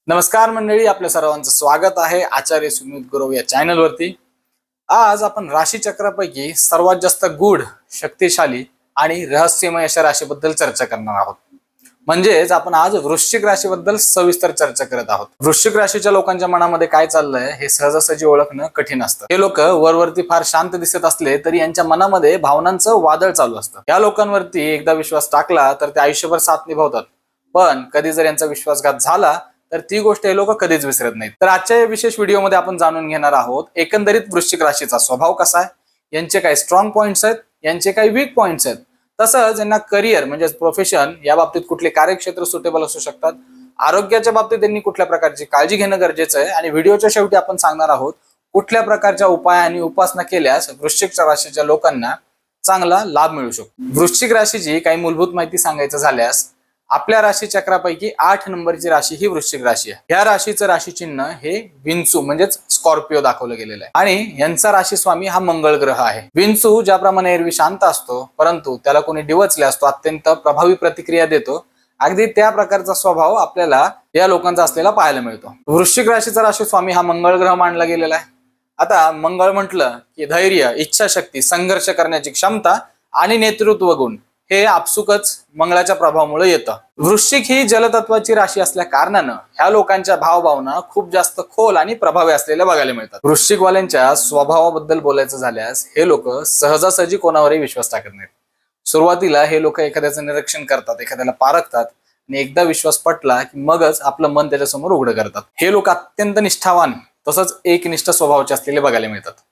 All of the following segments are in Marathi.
नमस्कार मंडळी, आपल्या सर्वांचं स्वागत आहे आचार्य सुमित गुरव या चॅनलवरती। आज आपण राशी चक्रापैकी सर्वात जास्त गूढ, शक्तिशाली आणि रहस्यमय अशा राशीबद्दल चर्चा करणार आहोत। म्हणजेच आपण आज वृश्चिक राशीबद्दल सविस्तर चर्चा करत आहोत। वृश्चिक राशीच्या लोकांच्या मनामध्ये काय चाललंय हे सहजासहजी ओळखणं कठीण असतं। हे लोक वरवरती फार शांत दिसत असले तरी यांच्या मनामध्ये भावनांचं वादळ चालू असतं। या लोकांवरती एकदा विश्वास टाकला तर ते आयुष्यभर साथ निभावतात, पण कधी जर यांचा विश्वासघात झाला तर ती गोष्ट हे लोक कधीच विसरत नाहीत। तर आजच्या या विशेष व्हिडिओमध्ये आपण जाणून घेणार आहोत एकंदरीत वृश्चिक राशीचा स्वभाव कसा आहे, यांचे काही स्ट्रॉंग पॉइंट्स आहेत, यांचे काही वीक पॉइंट्स आहेत, तसंच यांना करिअर म्हणजे प्रोफेशन या बाबतीत कुठले कार्यक्षेत्र सुटेबल असू शकतात, आरोग्याच्या बाबतीत त्यांनी कुठल्या प्रकारची काळजी घेणं गरजेचं आहे आणि व्हिडिओच्या शेवटी आपण सांगणार आहोत कुठल्या प्रकारच्या उपाय आणि उपासना केल्यास वृश्चिक राशीच्या लोकांना चांगला लाभ मिळू शकतो। वृश्चिक राशीची काही मूलभूत माहिती सांगायचं झाल्यास आपल्या राशी चक्रापैकी 8 नंबरची राशी ही वृश्चिक राशी आहे। या राशीचं राशी चिन्ह हे विंचू म्हणजेच स्कॉर्पिओ दाखवलं गेलेलं आहे आणि यांचा राशी स्वामी हा मंगळ ग्रह आहे। विंचू ज्याप्रमाणे एरवी शांत असतो परंतु त्याला कोणी डिवचले तो अत्यंत प्रभावी प्रतिक्रिया देतो, अगदी त्या प्रकारचा स्वभाव आपल्याला या लोकांचा असलेला पाहायला मिळतो। वृश्चिक राशीचा राशी स्वामी हा मंगळ ग्रह मानला गेलेला आहे। आता मंगळ म्हटलं की धैर्य, इच्छाशक्ती, संघर्ष करण्याची क्षमता आणि नेतृत्व गुण हे आपसुकच मंगळाच्या प्रभावामुळे येतं। वृश्चिक ही जलतत्वाची राशी असल्या कारणानं ह्या लोकांच्या भावभावना खूप जास्त खोल आणि प्रभावी असलेल्या बघायला मिळतात। वृश्चिकवाल्यांच्या स्वभावाबद्दल बोलायचं झाल्यास हे लोक सहजासहजी कोणावरही विश्वास टाकत नाहीत। सुरुवातीला हे लोक एखाद्याचं निरीक्षण करतात, एखाद्याला पारखतात आणि एकदा विश्वास पटला की मगच आपलं मन त्याच्यासमोर उघडं करतात। हे लोक अत्यंत निष्ठावान तसंच एकनिष्ठ स्वभावाचे असलेले बघायला मिळतात।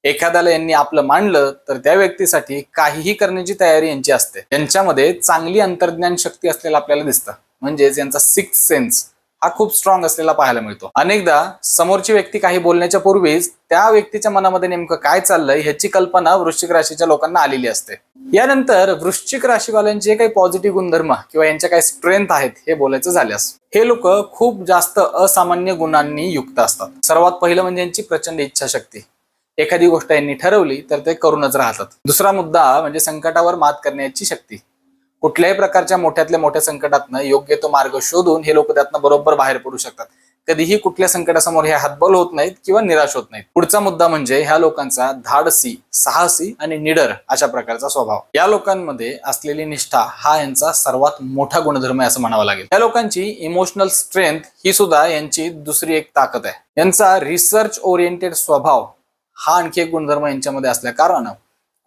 एखाद्याला यांनी आपलं मानलं तर त्या व्यक्तीसाठी काहीही करण्याची तयारी यांची असते। यांच्यामध्ये चांगली अंतर्ज्ञान शक्ती असलेला आपल्याला दिसतं, म्हणजेच यांचा सिक्स्थ सेन्स हा खूप स्ट्रॉंग असलेला पाहायला मिळतो। अनेकदा समोरची व्यक्ती काही बोलण्याच्या पूर्वीच त्या व्यक्तीच्या मनामध्ये नेमकं काय चाललंय ह्याची कल्पना वृश्चिक राशीच्या लोकांना आलेली असते। यानंतर वृश्चिक राशीवाल्यांचे काही पॉझिटिव्ह गुणधर्म किंवा यांच्या काही स्ट्रेंथ आहेत हे बोलायचं झाल्यास हे लोक खूप जास्त असामान्य गुणांनी युक्त असतात। सर्वात पहिलं म्हणजे यांची प्रचंड इच्छाशक्ती। एखादी गोष्ट यांनी ठरवली तर ते करूनच राहतात। दुसरा मुद्दा म्हणजे संकटावर मात करण्याची शक्ती। कुठल्याही प्रकारच्या मोठ्यातल्या मोठ्या संकटातनं योग्य तो मार्ग शोधून हे लोक त्यातनं बरोबर बाहेर पडू शकतात। कधीही कुठल्या संकटासमोर हे हातबल होत नाहीत किंवा निराश होत नाहीत। पुढचा मुद्दा म्हणजे ह्या लोकांचा धाडसी, साहसी आणि निडर अशा प्रकारचा स्वभाव। या लोकांमध्ये असलेली निष्ठा हा यांचा सर्वात मोठा गुणधर्म आहे असं म्हणावं लागेल। या लोकांची इमोशनल स्ट्रेंथ ही सुद्धा यांची दुसरी एक ताकद आहे। यांचा रिसर्च ओरिएंटेड स्वभाव हा आणखी एक गुणधर्म यांच्यामध्ये असल्या कारणानं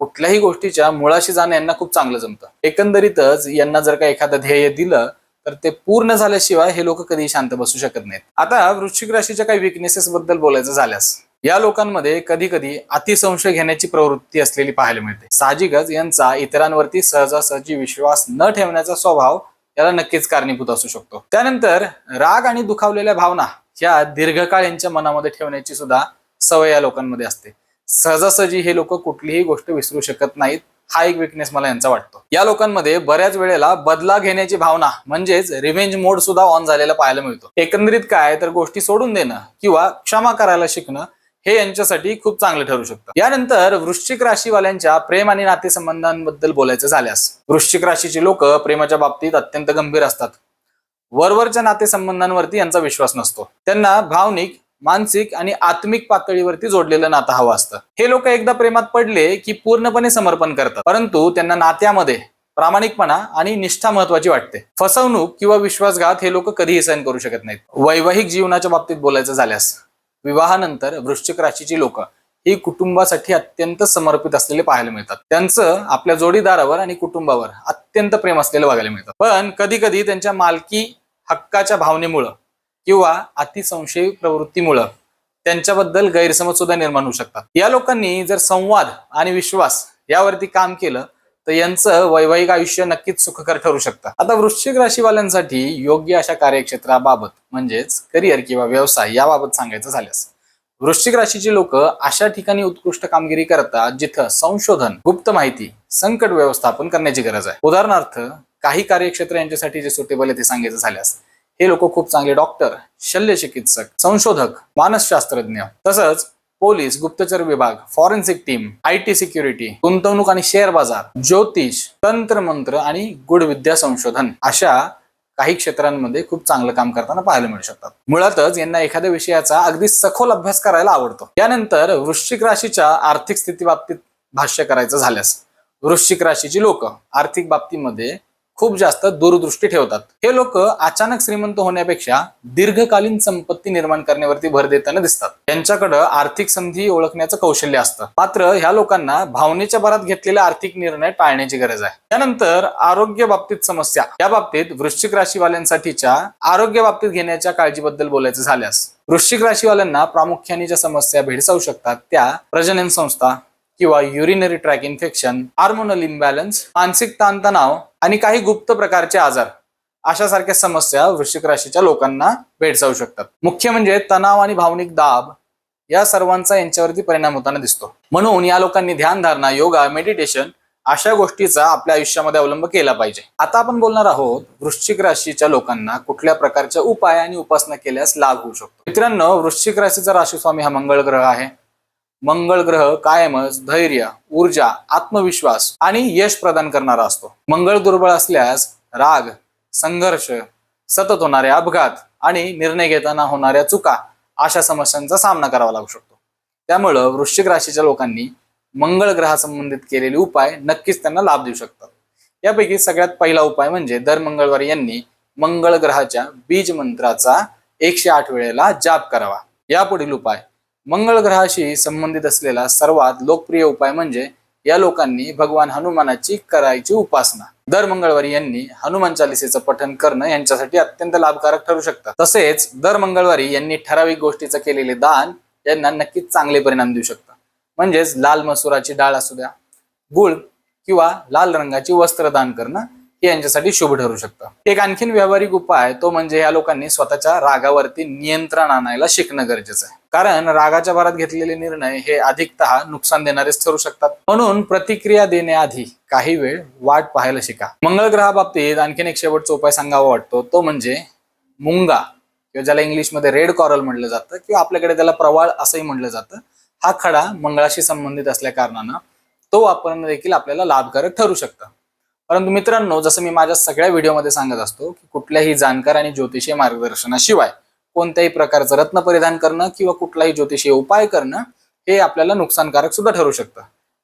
कुठल्याही गोष्टीच्या मुळाशी जाणं यांना खूप चांगलं जमतं। एकंदरीतच यांना जर का एखादं ध्येय दिलं तर ते पूर्ण झाल्याशिवाय हे लोक कधीही शांत बसू शकत नाहीत। आता वृश्चिक राशीच्या काही विकनेसेस बद्दल बोलायचं झाल्यास या लोकांमध्ये कधी कधी अतिसंशय घेण्याची प्रवृत्ती असलेली पाहायला मिळते। साहजिकच यांचा इतरांवरती सहजासहजी विश्वास न ठेवण्याचा स्वभाव याला नक्कीच कारणीभूत असू शकतो। त्यानंतर राग आणि दुखावलेल्या भावना या दीर्घकाळ यांच्या मनामध्ये ठेवण्याची सुद्धा सवय या लोकांमध्ये असते। सहजासहजी हे लोक कुठलीही गोष्ट विसरू शकत नाहीत, हा एक विकनेस मला यांचा वाटतो। या लोकांमध्ये बऱ्याच वेळेला बदला घेण्याची भावना म्हणजेच रिव्हेंज मोड सुद्धा ऑन झालेला पाहायला मिळतो। एकंदरीत काय तर गोष्टी सोडून देणं किंवा क्षमा करायला शिकणं हे यांच्यासाठी खूप चांगलं ठरू शकतं। यानंतर वृश्चिक राशीवाल्यांच्या प्रेम आणि नातेसंबंधांबद्दल बोलायचं झाल्यास वृश्चिक राशीची लोक प्रेमाच्या बाबतीत अत्यंत गंभीर असतात। वरवरच्या नातेसंबंधांवरती यांचा विश्वास नसतो। त्यांना भावनिक, मानसिक आणि आत्मिक पातळीवरती जोडलेलं नातं हवं असतं। हे लोक एकदा प्रेमात पडले की पूर्णपणे समर्पण करतात, परंतु त्यांना नात्यामध्ये प्रामाणिकपणा आणि निष्ठा महत्वाची वाटते। फसवणूक किंवा विश्वासघात हे लोक कधीही सहन करू शकत नाहीत। वैवाहिक जीवनाच्या बाबतीत बोलायचं झाल्यास विवाहानंतर वृश्चिक राशीची लोक ही कुटुंबासाठी अत्यंत समर्पित असलेले पाहायला मिळतात। त्यांचं आपल्या जोडीदारावर आणि कुटुंबावर अत्यंत प्रेम असलेलं बघायला मिळतं। पण कधी कधी त्यांच्या मालकी हक्काच्या भावनेमुळं किंवा अतिसंशयी प्रवृत्तीमुळे त्यांच्याबद्दल गैरसमज सुद्धा निर्माण होऊ शकतात। या लोकांनी जर संवाद आणि विश्वास यावरती काम केलं तर यांचं वैवाहिक आयुष्य नक्कीच सुखकर ठरू शकतं। आता वृश्चिक राशीवाल्यांसाठी योग्य अशा कार्यक्षेत्राबाबत म्हणजेच करिअर किंवा व्यवसाय याबाबत सांगायचं झाल्यास वृश्चिक राशीची लोक अशा ठिकाणी उत्कृष्ट कामगिरी करतात जिथं संशोधन, गुप्त माहिती, संकट व्यवस्थापन करण्याची गरज आहे। उदाहरणार्थ काही कार्यक्षेत्र यांच्यासाठी जे सुटेबल आहे ते सांगायचं झाल्यास हे लोक खूप चांगले डॉक्टर, शल्य चिकित्सक, संशोधक, मानसशास्त्रज्ञ तसंच पोलीस, गुप्तचर विभाग, फॉरेन्सिक टीम, IT सिक्युरिटी, गुंतवणूक आणि शेअर बाजार, ज्योतिष, तंत्र मंत्र आणि गूढ विद्या संशोधन अशा काही क्षेत्रांमध्ये खूप चांगलं काम करताना पाहायला मिळू शकतात. मुळातच यांना एखाद्या विषयाचा अगदी सखोल अभ्यास करायला आवडतो. यानंतर वृश्चिक राशीच्या आर्थिक स्थिती बाबतीत भाष्य करायचं झाल्यास, वृश्चिक राशीची लोक आर्थिक बाबतीमध्ये खूप जास्त दूरदृष्टी ठेवतात. हे लोक अचानक श्रीमंत होण्यापेक्षा दीर्घकालीन संपत्ती निर्माण करण्यावरती भर देताना दिसतात. त्यांच्याकडे आर्थिक संधी ओळखण्याचं कौशल्य असतं. मात्र ह्या लोकांना भावनेच्या भरात घेतलेले आर्थिक निर्णय टाळण्याची गरज आहे. त्यानंतर आरोग्य बाबतीत समस्या, या बाबतीत वृश्चिक राशीवाल्यांसाठीच्या आरोग्य बाबतीत घेण्याच्या काळजीबद्दल बोलायचं झाल्यास, वृश्चिक राशीवाल्यांना प्रामुख्याने ज्या समस्या भेडसावू शकतात त्या प्रजनन संस्था किंवा urinary track infection, hormonal imbalance, मानसिक ताणतणाव आणि काही गुप्त प्रकारचे आजार अशा सारख्या समस्या वृश्चिक राशीच्या लोकांना भेडसावू शकतात. मुख्य म्हणजे तणाव आणि भावनिक दाब या सर्वांचा यांच्यावरती परिणाम होताना दिसतो. म्हणून या लोकांनी ध्यानधारणा, योगा, मेडिटेशन अशा गोष्टीचा आपल्या आयुष्यामध्ये अवलंब केला पाहिजे. आता आपण बोलणार आहोत वृश्चिक राशीच्या लोकांना कुठल्या प्रकारच्या उपाय आणि उपासना केल्यास लाभ होऊ शकतो. मित्रांनो, वृश्चिक राशीचा राशीस्वामी हा मंगळ ग्रह आहे. मंगळ ग्रह कायमच धैर्य, ऊर्जा, आत्मविश्वास आणि यश प्रदान करणारा असतो. मंगळ दुर्बळ असल्यास राग, संघर्ष, सतत होणारे अपघात आणि निर्णय घेताना होणाऱ्या चुका अशा समस्यांचा सामना करावा लागू शकतो. त्यामुळं वृश्चिक राशीच्या लोकांनी मंगळ ग्रहासंबंधित केलेले उपाय नक्कीच त्यांना लाभ देऊ शकतात. यापैकी सगळ्यात पहिला उपाय म्हणजे दर मंगळवारी यांनी मंगळ ग्रहाच्या बीज मंत्राचा 108 वेळेला जाप करावा. यापुढील उपाय, मंगळ ग्रहाशी संबंधित असलेला सर्वात लोकप्रिय उपाय म्हणजे या लोकांनी भगवान हनुमानाची करायची उपासना. दर मंगळवारी यांनी हनुमान चालिसेचं पठण करणं यांच्यासाठी अत्यंत लाभकारक ठरू शकतं. तसेच दर मंगळवारी यांनी ठराविक गोष्टीचं केलेले दान यांना नक्कीच चांगले परिणाम देऊ शकतं. म्हणजेच लाल मसुराची डाळ असू द्या, गुळ किंवा लाल रंगाची वस्त्र दान करणं हे यांच्यासाठी शुभ ठरू शकतं. एक आणखीन व्यावहारिक उपाय तो म्हणजे या लोकांनी स्वतःच्या रागावरती नियंत्रण आणायला शिकणं गरजेचं आहे. कारण रागाच्या भरात घेतलेले निर्णय हे अधिकतः नुकसान देणारेच ठरू शकतात. म्हणून प्रतिक्रिया देण्याआधी काही वेळ वाट पाहायला शिका. मंगळ ग्रहाबाबतीत आणखीन एक शेवटचा उपाय सांगावा वाटतो तो म्हणजे मुंगा, किंवा ज्याला इंग्लिशमध्ये रेड कॉरल म्हटलं जातं किंवा आपल्याकडे त्याला प्रवाळ असंही म्हटलं जातं. हा खडा मंगळाशी संबंधित असल्या कारणानं तो वापरणं देखील आपल्याला लाभकारक ठरू शकतं. परंतु मित्रांनो, जसं मी माझ्या सगळ्या व्हिडिओमध्ये सांगत असतो की कुठल्याही जाणकार आणि ज्योतिषीय मार्गदर्शनाशिवाय कोणत्याही प्रकारचं रत्न परिधान करणं किंवा कुठलाही ज्योतिषीय उपाय करणं हे आपल्याला नुकसानकारक सुद्धा ठरू शकतं.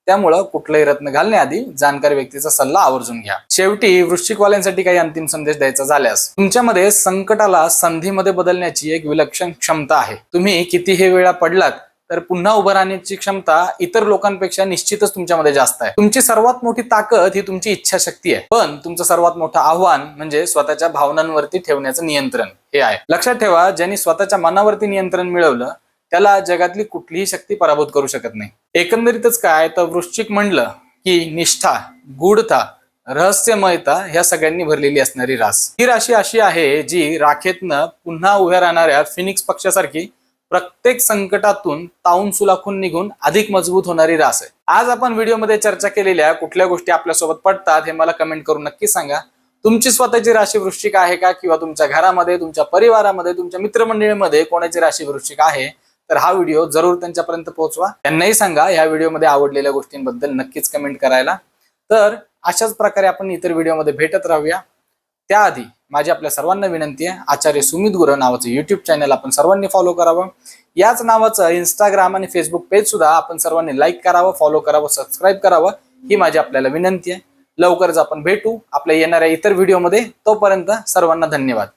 त्यामुळं कुठलंही रत्न घालण्याआधी जाणकार व्यक्तीचा सल्ला आवर्जून घ्या. शेवटी वृश्चिकवाल्यांसाठी काही अंतिम संदेश द्यायचा झाल्यास, तुमच्यामध्ये संकटाला संधीमध्ये बदलण्याची एक विलक्षण क्षमता आहे. तुम्ही कितीही वेळा पडलात तर पुन्हा उभं राहण्याची क्षमता इतर लोकांपेक्षा निश्चितच तुमच्यामध्ये जास्त आहे. तुमची सर्वात मोठी ताकद ही तुमची इच्छाशक्ती आहे. पण तुमचं सर्वात मोठं आव्हान म्हणजे स्वतःच्या भावनांवरती ठेवण्याचं नियंत्रण हे आहे. लक्षात ठेवा, ज्यांनी स्वतःच्या मनावरती नियंत्रण मिळवलं त्याला जगातली कुठलीही शक्ती पराभूत करू शकत नाही. एकंदरीतच काय तर वृश्चिक म्हणलं की निष्ठा, गूढता, रहस्यमयता ह्या सगळ्यांनी भरलेली असणारी रास. ही राशी अशी आहे जी राखेतनं पुन्हा उभ्या राहणाऱ्या फिनिक्स पक्षासारखी प्रत्येक संकटातून तावून सुलाखून निघून अधिक मजबूत होणारी रास आहे. आज आपण व्हिडिओमध्ये चर्चा केलेल्या कुठल्या गोष्टी आपल्यासोबत पडतात हे मला कमेंट करून नक्की सांगा. तुमची स्वतःची राशी वृश्चिक आहे का, किंवा तुमच्या घरामध्ये, तुमच्या परिवारामध्ये, तुमच्या मित्रमंडळीमध्ये कोणाची राशी वृश्चिक आहे तर हा व्हिडिओ जरूर त्यांच्यापर्यंत पोहोचवा. त्यांनाही सांगा या व्हिडिओमध्ये आवडलेल्या गोष्टींबद्दल नक्कीच कमेंट करायला. तर अशाच प्रकारे आपण इतर व्हिडिओमध्ये भेटत राहूया. त्याआधी माझी आपल्या सर्वांना विनंती आहे, आचार्य सुमित गुरव नावाचं युट्यूब चॅनल आपण सर्वांनी फॉलो करावं. याच नावाचं इंस्टाग्राम आणि फेसबुक पेज सुद्धा आपण सर्वांनी लाईक करावं, फॉलो करावं, सबस्क्राईब करावं ही माझी आपल्याला विनंती आहे. लवकरच आपण भेटू आपल्या येणाऱ्या इतर व्हिडिओमध्ये. तोपर्यंत सर्वांना धन्यवाद.